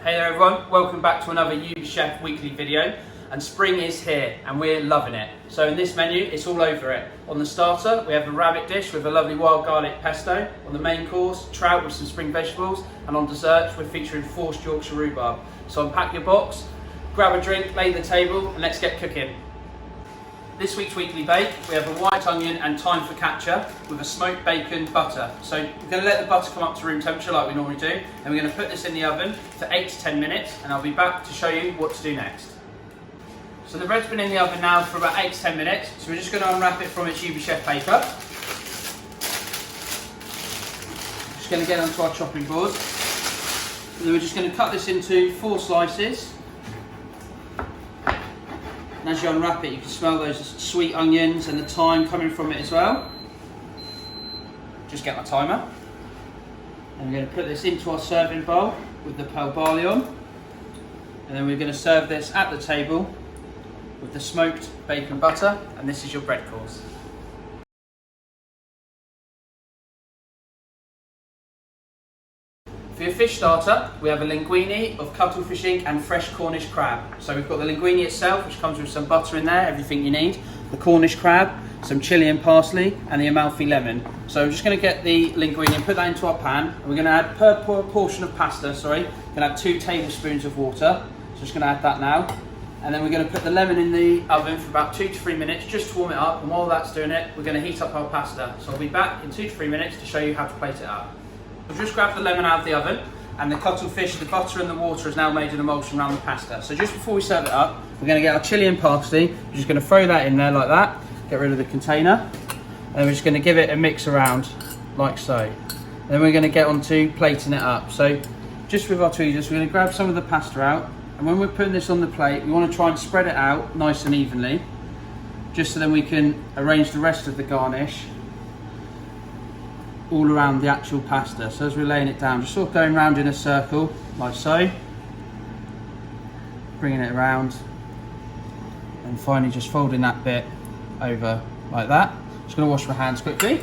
Hey there everyone, welcome back to another You Chef weekly video. And spring is here and we're loving it. So in this menu, it's all over it. On the starter, we have a rabbit dish with a lovely wild garlic pesto. On the main course, trout with some spring vegetables. And on desserts, we're featuring forced Yorkshire rhubarb. So unpack your box, grab a drink, lay the table, and let's get cooking. This week's weekly bake, we have a white onion and thyme focaccia with a smoked bacon butter. So we're going to let the butter come up to room temperature like we normally do, and we're going to put this in the oven for 8 to 10 minutes, and I'll be back to show you what to do next. So the bread's been in the oven now for about 8 to 10 minutes, so we're just going to unwrap it from its UV Chef paper. Just going to get onto our chopping board, and then we're just going to cut this into 4 slices. And as you unwrap it, you can smell those sweet onions and the thyme coming from it as well. Just get my timer. And we're going to put this into our serving bowl with the pearl barley on. And then we're going to serve this at the table with the smoked bacon butter, and this is your bread course. For your fish starter, we have a linguini of cuttlefish ink and fresh Cornish crab. So we've got the linguini itself, which comes with some butter in there, everything you need, the Cornish crab, some chilli and parsley, and the Amalfi lemon. So I'm just going to get the linguini and put that into our pan. And we're going to add per portion of pasta, we're going to add 2 tablespoons of water. So just going to add that now. And then we're going to put the lemon in the oven for about 2 to 3 minutes just to warm it up. And while that's doing it, we're going to heat up our pasta. So I'll be back in 2 to 3 minutes to show you how to plate it up. I've just grabbed the lemon out of the oven, and the cuttlefish, the butter and the water is now made an emulsion around the pasta. So just before we serve it up, we're going to get our chilli and parsley. We're just going to throw that in there like that, get rid of the container, and we're just going to give it a mix around like so. And then we're going to get on to plating it up. So just with our tweezers, we're going to grab some of the pasta out, and when we're putting this on the plate, we want to try and spread it out nice and evenly, just so then we can arrange the rest of the garnish all around the actual pasta. So as we're laying it down, just sort of going round in a circle like so, bringing it around, and finally just folding that bit over like that. Just going to wash my hands quickly.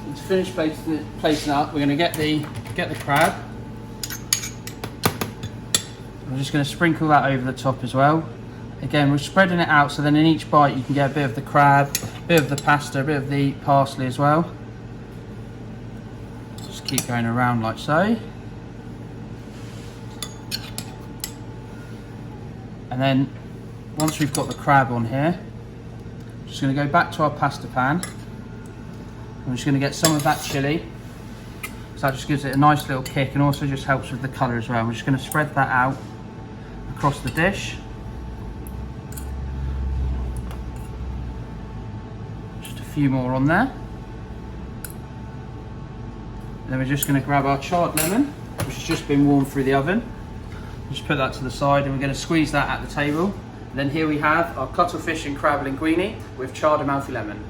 And to finish placing up, we're going to get the crab. I'm just going to sprinkle that over the top as well. Again, we're spreading it out so then in each bite you can get a bit of the crab, a bit of the pasta, a bit of the parsley as well. Just keep going around like so. And then once we've got the crab on here, just going to go back to our pasta pan. I'm just going to get some of that chilli. So that just gives it a nice little kick and also just helps with the colour as well. We're just going to spread that out across the dish. Few more on there. Then we're just going to grab our charred lemon, which has just been warmed through the oven. Just put that to the side, and we're going to squeeze that at the table. And then here we have our cuttlefish and crab linguini with charred Amalfi lemon.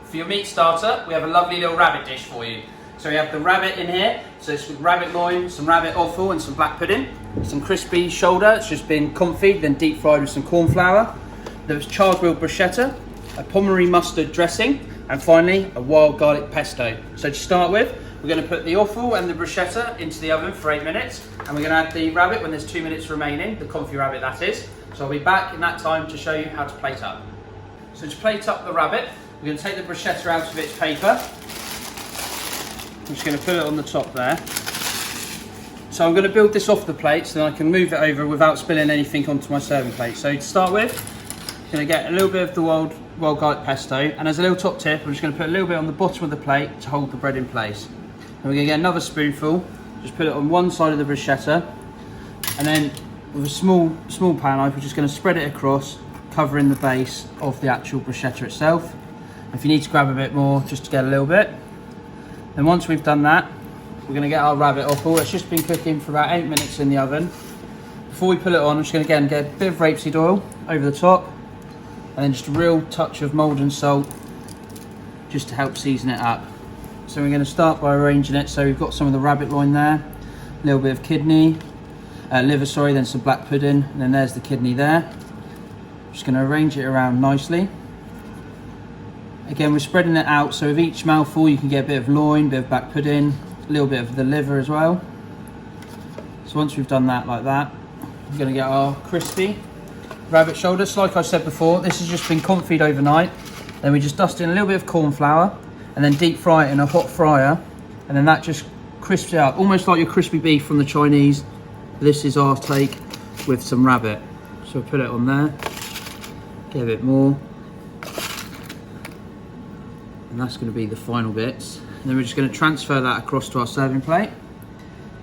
For your meat starter, we have a lovely little rabbit dish for you. So we have the rabbit in here, so it's with rabbit loin, some rabbit offal and some black pudding, some crispy shoulder, it's just been confit, then deep fried with some corn flour. There was char grilled bruschetta, a pommery mustard dressing, and finally a wild garlic pesto. So to start with, we're going to put the offal and the bruschetta into the oven for 8 minutes, and we're going to add the rabbit when there's 2 minutes remaining, the confit rabbit that is. So I'll be back in that time to show you how to plate up. So to plate up the rabbit, we're going to take the bruschetta out of its paper. I'm just going to put it on the top there. So I'm going to build this off the plate so then I can move it over without spilling anything onto my serving plate. So to start with, I'm going to get a little bit of the wild garlic pesto, and as a little top tip, I'm just going to put a little bit on the bottom of the plate to hold the bread in place. And we're going to get another spoonful, just put it on one side of the bruschetta, and then with a small pan knife, we're just going to spread it across, covering the base of the actual bruschetta itself. If you need to grab a bit more, just to get a little bit. And once we've done that, we're going to get our rabbit offal. It's just been cooking for about 8 minutes in the oven. Before we put it on, I'm just going to again get a bit of rapeseed oil over the top, and then just a real touch of Maldon salt just to help season it up. So we're going to start by arranging it. So we've got some of the rabbit loin there, a little bit of kidney, liver, then some black pudding, and then there's the kidney there. Just going to arrange it around nicely. Again, we're spreading it out, so with each mouthful you can get a bit of loin, a bit of black pudding, a little bit of the liver as well. So once we've done that like that, we're going to get our crispy rabbit shoulder. So like I said before, this has just been confited overnight. Then we just dust in a little bit of corn flour and then deep fry it in a hot fryer, and then that just crisps it up, almost like your crispy beef from the Chinese. This is our take with some rabbit. So put it on there, get a bit more, and that's going to be the final bits. And then we're just going to transfer that across to our serving plate,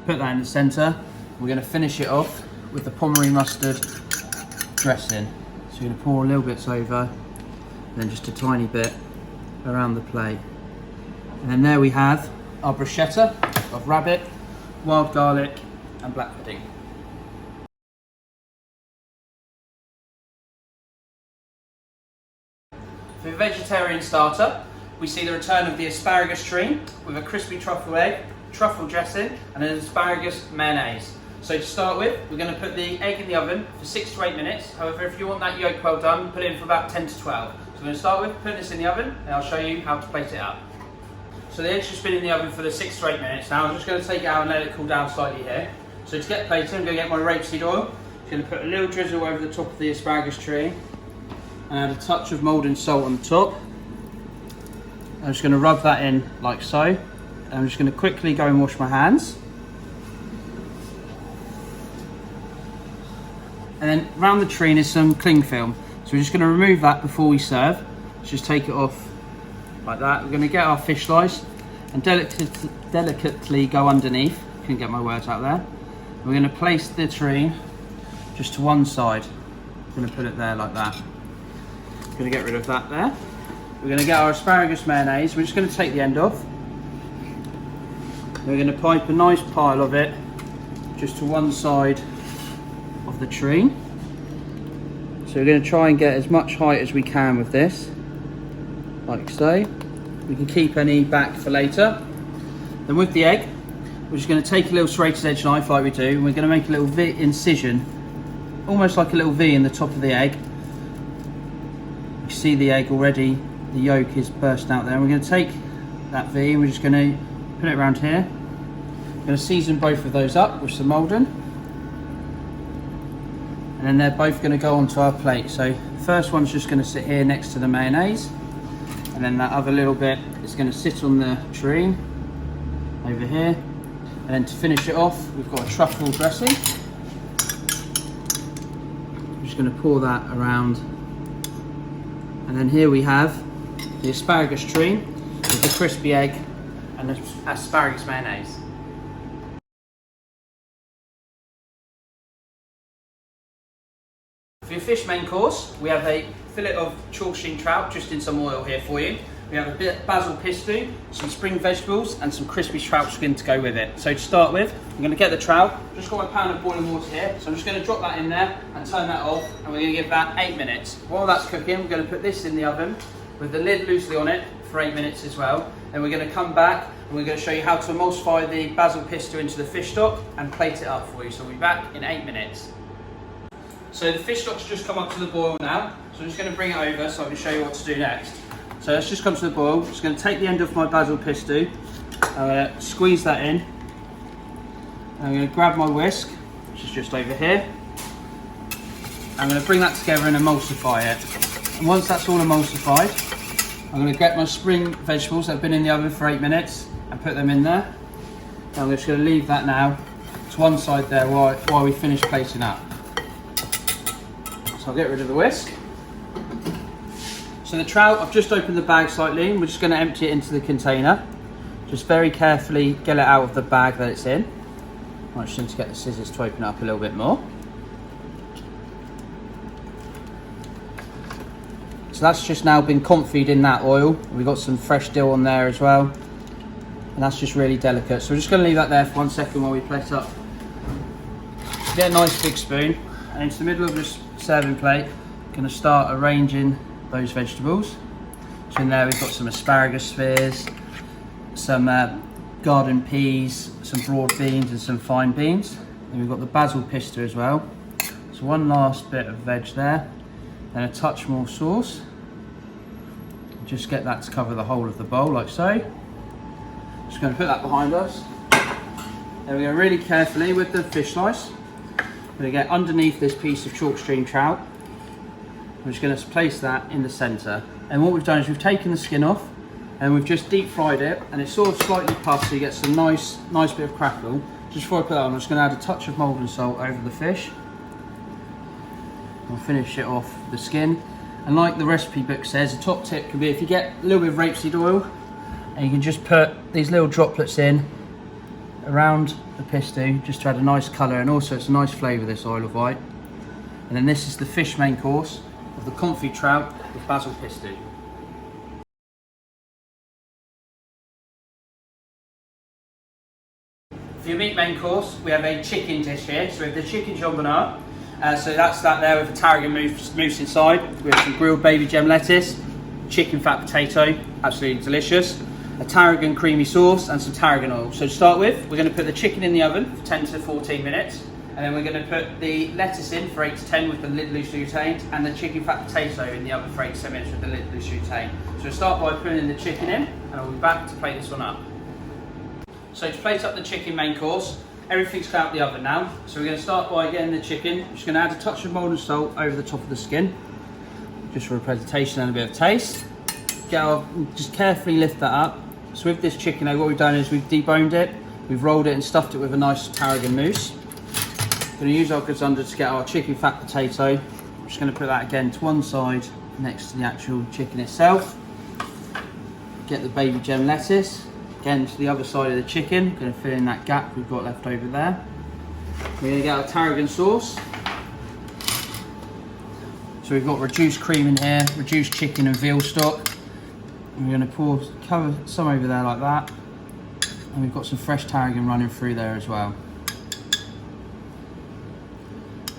put that in the centre. We're going to finish it off with the pommery mustard dressing. So you're going to pour a little bits over, and then just a tiny bit around the plate. And then there we have our bruschetta of rabbit, wild garlic and black pudding. For the vegetarian starter, we see the return of the asparagus tree with a crispy truffle egg, truffle dressing and an asparagus mayonnaise. So to start with, we're going to put the egg in the oven for 6 to 8 minutes. However, if you want that yolk well done, put it in for about 10 to 12. So we're going to start with putting this in the oven, and I'll show you how to plate it up. So the egg's just been in the oven for the 6 to 8 minutes. Now I'm just going to take it out and let it cool down slightly here. So to get plated, I'm going to get my rapeseed oil. I'm going to put a little drizzle over the top of the asparagus tree and add a touch of moulding salt on the top. I'm just going to rub that in like so. And I'm just going to quickly go and wash my hands. And then around the tree is some cling film. So we're just going to remove that before we serve. Let's just take it off like that. We're going to get our fish slice and delicately go underneath. Couldn't get my words out there. We're going to place the tree just to one side. We're going to put it there like that. We're going to get rid of that there. We're going to get our asparagus mayonnaise. We're just going to take the end off. We're going to pipe a nice pile of it just to one side of the tree. So we're going to try and get as much height as we can with this, like so. We can keep any back for later. Then with the egg, we're just going to take a little serrated edge knife like we do, and we're going to make a little V incision, almost like a little V in the top of the egg. You see the egg already, the yolk is bursting out there. And we're going to take that V and we're just going to put it around here. We're going to season both of those up with some moulding. And then they're both going to go onto our plate. So the first one's just going to sit here next to the mayonnaise, and then that other little bit is going to sit on the tree over here. And then to finish it off, we've got a truffle dressing. I'm just going to pour that around. And then here we have the asparagus tree with the crispy egg and the asparagus mayonnaise. For your fish main course, we have a fillet of Chalkstream trout just in some oil here for you. We have a bit of basil pesto, some spring vegetables and some crispy trout skin to go with it. So to start with, I'm going to get the trout. Just got my pan of boiling water here, so I'm just going to drop that in there and turn that off, and we're going to give that 8 minutes. While that's cooking, we're going to put this in the oven with the lid loosely on it for 8 minutes as well. Then we're going to come back and we're going to show you how to emulsify the basil pesto into the fish stock and plate it up for you. So we'll be back in 8 minutes. So the fish stock's just come up to the boil now, so I'm just going to bring it over so I can show you what to do next. So let's just come to the boil. I'm just going to take the end of my basil pesto, squeeze that in. I'm going to grab my whisk, which is just over here. I'm going to bring that together and emulsify it. And once that's all emulsified, I'm going to get my spring vegetables that have been in the oven for 8 minutes and put them in there. And I'm just going to leave that now to one side there while we finish plating up. So I'll get rid of the whisk. So the trout, I've just opened the bag slightly, and we're just going to empty it into the container. Just very carefully get it out of the bag that it's in. I just need to get the scissors to open it up a little bit more. So that's just now been confited in that oil. We've got some fresh dill on there as well. And that's just really delicate. So we're just going to leave that there for 1 second while we plate up. Get a nice big spoon, and into the middle of this serving plate, I'm going to start arranging those vegetables. So in there we've got some asparagus spheres, some garden peas, some broad beans and some fine beans. And we've got the basil pesto as well. So one last bit of veg there, and a touch more sauce. just get that to cover the whole of the bowl like so. Just going to put that behind us. Then we go really carefully with the fish slice. We're going to get underneath this piece of Chalkstream trout. We're just going to place that in the centre. And what we've done is we've taken the skin off and we've just deep fried it, and it's sort of slightly puffed so you get some nice bit of crackle. Just before I put that on, I'm just going to add a touch of Maldon salt over the fish. We'll finish it off with the skin. And like the recipe book says, a top tip can be if you get a little bit of rapeseed oil and you can just put these little droplets in around the pesto just to add a nice colour, and also it's a nice flavour, this Isle of Wight. And then this is the fish main course of the Confit trout with basil pesto. For your meat main course, we have a chicken dish here. So we have the chicken jamboneau. So that's that there with the tarragon mousse inside. We have some grilled baby gem lettuce, chicken fat potato, absolutely delicious, a tarragon creamy sauce and some tarragon oil. So to start with, we're going to put the chicken in the oven for 10 to 14 minutes. And then we're going to put the lettuce in for 8 to 10 with the lid loosely retained, and the chicken fat potato in the oven for 8 to 10 minutes with the lid loosely retained. So we'll start by putting the chicken in, and I'll be back to plate this one up. So to plate up the chicken main course, everything's come out the oven now. So we're going to start by getting the chicken. I'm just going to add a touch of Maldon salt over the top of the skin, just for a presentation and a bit of taste. Just carefully lift that up. So with this chicken, what we've done is we've deboned it, we've rolled it and stuffed it with a nice tarragon mousse. We're going to use our goods under to get our chicken fat potato. I'm just going to put that again to one side next to the actual chicken itself. Get the baby gem lettuce. Again to the other side of the chicken, going to fill in that gap we've got left over there. We're going to get our tarragon sauce. So we've got reduced cream in here, reduced chicken and veal stock. And we're going to cover some over there like that. And we've got some fresh tarragon running through there as well.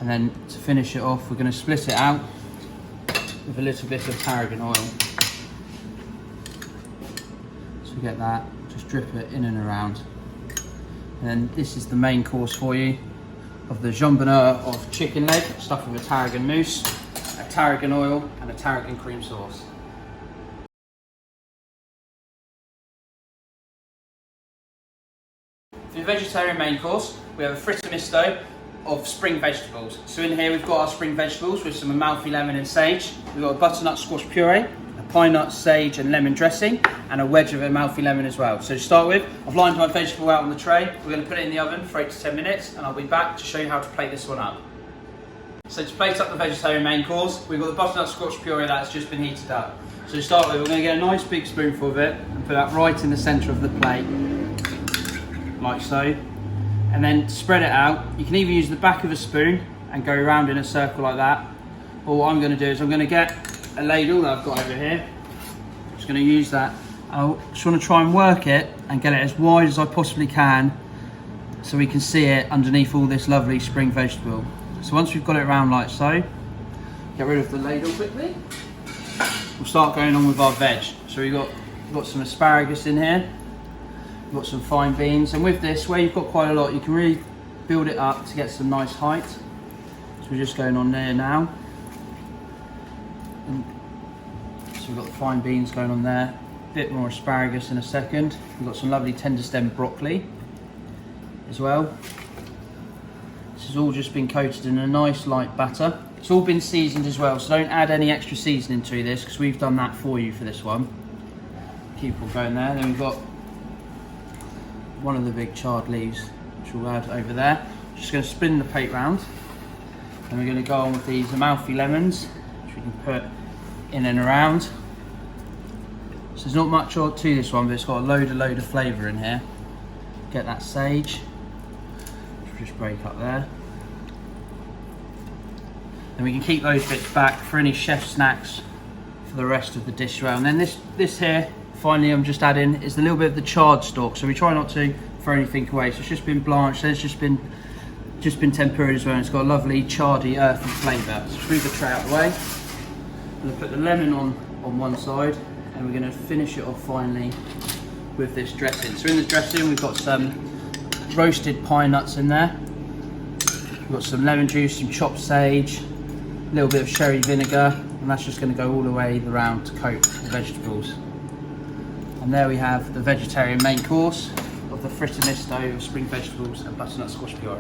And then to finish it off, we're going to split it out with a little bit of tarragon oil. So we get that. Just drip it in and around. And then this is the main course for you of the jamboneau of chicken leg stuffed with a tarragon mousse, a tarragon oil and a tarragon cream sauce. For the vegetarian main course, we have a Fritto Misto of spring vegetables. So in here we've got our spring vegetables with some Amalfi lemon and sage. We've got a butternut squash puree, pine nut, sage and lemon dressing, and a wedge of Amalfi lemon as well. So to start with, I've lined my vegetable out on the tray. We're going to put it in the oven for 8 to 10 minutes, and I'll be back to show you how to plate this one up. So to plate up the vegetarian main course, we've got the butternut squash puree that's just been heated up. So to start with, we're going to get a nice big spoonful of it and put that right in the centre of the plate, like so. And then to spread it out, you can either use the back of a spoon and go around in a circle like that, or what I'm going to do is I'm going to get a ladle that I've got over here. I'm just going to use that. I just want to try and work it and get it as wide as I possibly can so we can see it underneath all this lovely spring vegetable. So once we've got it around like so, get rid of the ladle quickly. We'll start going on with our veg. So we've got some asparagus in here, we've got some fine beans, and with this, where you've got quite a lot, you can really build it up to get some nice height. So we're just going on there now. So we've got the fine beans going on there, a bit more asparagus in a second. We've got some lovely tender stem broccoli as well. This has all just been coated in a nice light batter. It's all been seasoned as well, so don't add any extra seasoning to this because we've done that for you for this one. Keep all going there. Then we've got one of the big charred leaves, which we'll add over there. Just going to spin the plate round. And we're going to go on with these Amalfi lemons, which we can put in and around. So there's not much to this one, but it's got a load of flavour in here. Get that sage, which will just break up there. And we can keep those bits back for any chef snacks for the rest of the dish as well. And then this here, finally I'm just adding, is a little bit of the charred stalk. So we try not to throw anything away. So it's just been blanched, so it's just been tempered as well, and it's got a lovely chardy earthy flavour. So move the tray out of the way. I'm going to put the lemon on one side, and we're going to finish it off finally with this dressing. So in the dressing we've got some roasted pine nuts in there. We've got some lemon juice, some chopped sage, A little bit of sherry vinegar, and that's just going to go all the way around to coat the vegetables. And there we have the vegetarian main course of the Fritto Misto of spring vegetables and butternut squash puree.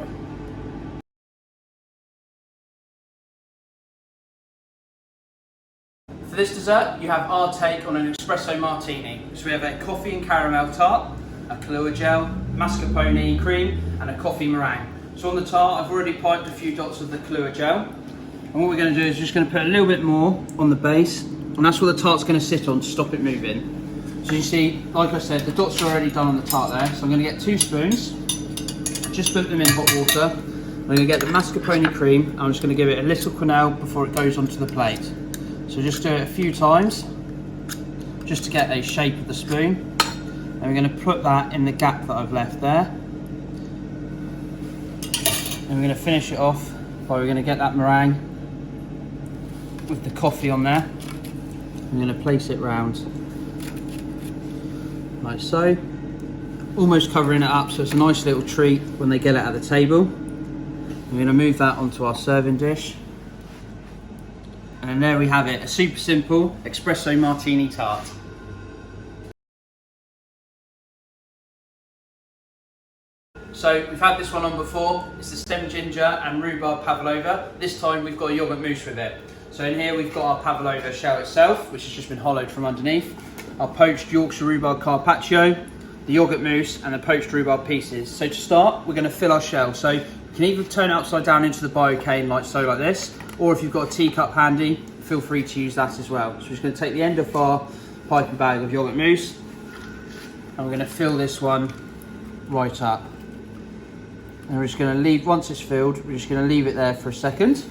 For this dessert, you have our take on an Espresso Martini. So we have a coffee and caramel tart, a Kahlua gel, mascarpone cream, and a coffee meringue. So on the tart, I've already piped a few dots of the Kahlua gel. And what we're going to do is just going to put a little bit more on the base, and that's what the tart's going to sit on to stop it moving. So you see, like I said, the dots are already done on the tart there. So I'm going to get 2 spoons, just put them in hot water. I'm going to get the mascarpone cream. I'm just going to give it a little quenelle before it goes onto the plate. So just do it a few times, just to get a shape of the spoon. And we're going to put that in the gap that I've left there. And we're going to finish it off by we're going to get that meringue with the coffee on there. I'm going to place it round like so, almost covering it up so it's a nice little treat when they get it at the table. We're going to move that onto our serving dish. And there we have it, a super simple Espresso Martini tart. So we've had this one on before. It's the stem ginger and rhubarb pavlova. This time we've got a yogurt mousse with it. So in here we've got our pavlova shell itself, which has just been hollowed from underneath, our poached Yorkshire rhubarb carpaccio, the yogurt mousse, and the poached rhubarb pieces. So to start, we're going to fill our shell. So you can either turn it upside down into the biocane like so, like this, or if you've got a teacup handy, feel free to use that as well. So we're just going to take the end of our piping bag of yogurt mousse, and we're going to fill this one right up. And we're just going to leave, once it's filled, we're just going to leave it there for a second.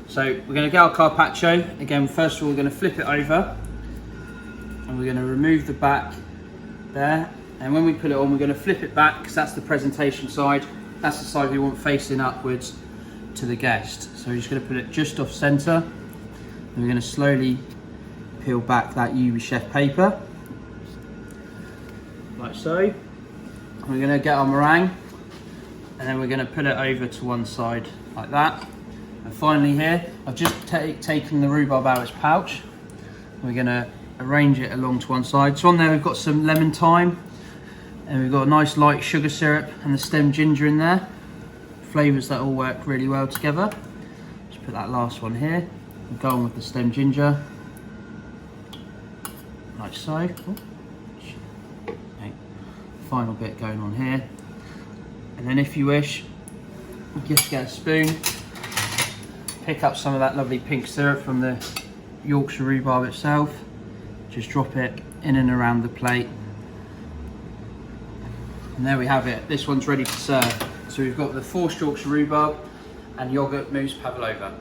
So we're going to get our carpaccio. Again, first of all, we're going to flip it over, and we're going to remove the back there. And when we put it on, we're going to flip it back, because that's the presentation side. That's the side we want facing upwards to the guest. So we're just going to put it just off centre, and we're going to slowly peel back that UV chef paper, like so. And we're going to get our meringue, and then we're going to put it over to one side like that. And finally here, I've just taken the rhubarb out of its pouch. We're going to arrange it along to one side. So on there we've got some lemon thyme, and we've got a nice light sugar syrup and the stem ginger in there. Flavours that all work really well together. Just put that last one here. We'll go on with the stem ginger, like so. Okay. Final bit going on here. And then if you wish, you just get a spoon, pick up some of that lovely pink syrup from the Yorkshire rhubarb itself, just drop it in and around the plate. And there we have it. This one's ready to serve. So we've got the forced Yorkshire rhubarb and yogurt mousse pavlova.